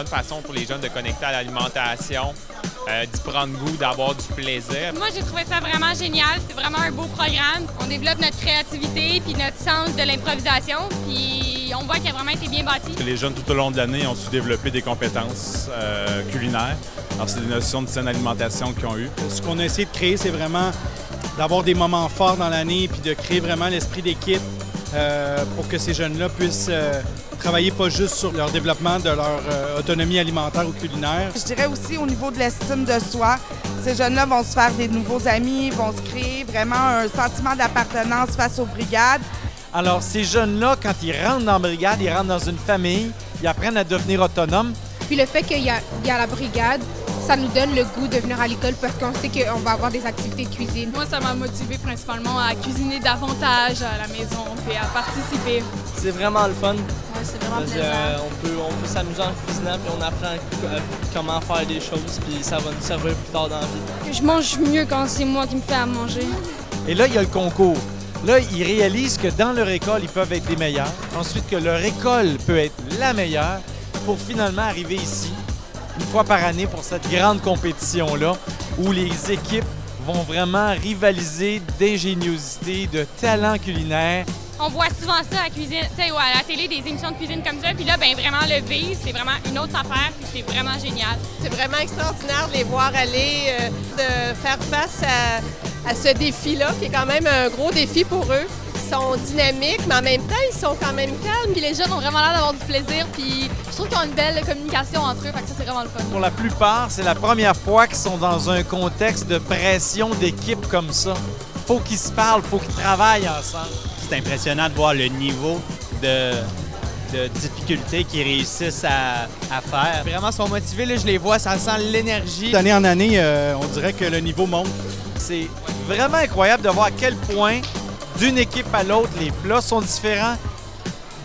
bonne façon pour les jeunes de connecter à l'alimentation, d'y prendre goût, d'avoir du plaisir. Moi, j'ai trouvé ça vraiment génial. C'est vraiment un beau programme. On développe notre créativité puis notre sens de l'improvisation. Puis on voit qu'il a vraiment été bien bâti. Les jeunes, tout au long de l'année, ont su développer des compétences culinaires. Alors, c'est des notions de saine alimentation qu'ils ont eues. Ce qu'on a essayé de créer, c'est vraiment d'avoir des moments forts dans l'année puis de créer vraiment l'esprit d'équipe pour que ces jeunes-là puissent travailler pas juste sur leur développement de leur autonomie alimentaire ou culinaire. Je dirais aussi au niveau de l'estime de soi, ces jeunes-là vont se faire des nouveaux amis, vont se créer vraiment un sentiment d'appartenance face aux brigades. Alors, ces jeunes-là, quand ils rentrent dans la brigade, ils rentrent dans une famille, ils apprennent à devenir autonomes. Puis le fait qu'il y a la brigade, ça nous donne le goût de venir à l'école parce qu'on sait qu'on va avoir des activités de cuisine. Moi, ça m'a motivé principalement à cuisiner davantage à la maison et à participer. C'est vraiment le fun. Ouais, c'est vraiment plaisant. On peut s'amuser en cuisinant puis on apprend comment faire des choses puis ça va nous servir plus tard dans la vie. Je mange mieux quand c'est moi qui me fais à manger. Et là, il y a le concours. Là, ils réalisent que dans leur école, ils peuvent être les meilleurs. Ensuite, que leur école peut être la meilleure pour finalement arriver ici, une fois par année, pour cette grande compétition-là, où les équipes vont vraiment rivaliser d'ingéniosité, de talent culinaire. On voit souvent ça à la cuisine, ou à la télé, des émissions de cuisine comme ça. Puis là, ben vraiment, le vivre, c'est vraiment une autre affaire. Puis c'est vraiment génial. C'est vraiment extraordinaire de les voir aller, de faire face à ce défi-là, qui est quand même un gros défi pour eux. Ils sont dynamiques, mais en même temps, ils sont quand même calmes. Puis les jeunes ont vraiment l'air d'avoir du plaisir. Puis je trouve qu'ils ont une belle communication entre eux. Fait que ça, c'est vraiment le fun. Pour la plupart, c'est la première fois qu'ils sont dans un contexte de pression d'équipe comme ça. Faut qu'ils se parlent, faut qu'ils travaillent ensemble. C'est impressionnant de voir le niveau de difficulté qu'ils réussissent à faire. Vraiment, ils sont motivés, là, je les vois, ça sent l'énergie. D'année en année, on dirait que le niveau monte. C'est vraiment incroyable de voir à quel point, d'une équipe à l'autre, les plats sont différents,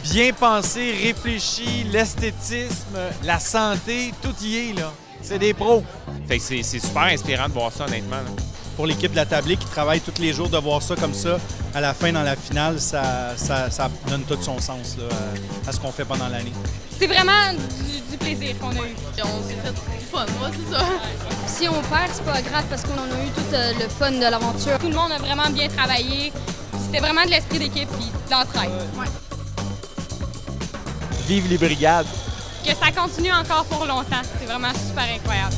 bien pensés, réfléchis, l'esthétisme, la santé, tout y est, là. C'est des pros. Fait que c'est super inspirant de voir ça, honnêtement. Là. Pour l'équipe de la tablée qui travaille tous les jours, de voir ça comme ça, à la fin, dans la finale, ça donne tout son sens là, à ce qu'on fait pendant l'année. C'est vraiment du plaisir qu'on a eu. On s'est fait du fun, moi, c'est ça. Si on perd, c'est pas grave parce qu'on a eu tout le fun de l'aventure. Tout le monde a vraiment bien travaillé. C'était vraiment de l'esprit d'équipe et de l'entraide. Ouais. Vive les brigades! Que ça continue encore pour longtemps. C'est vraiment super incroyable.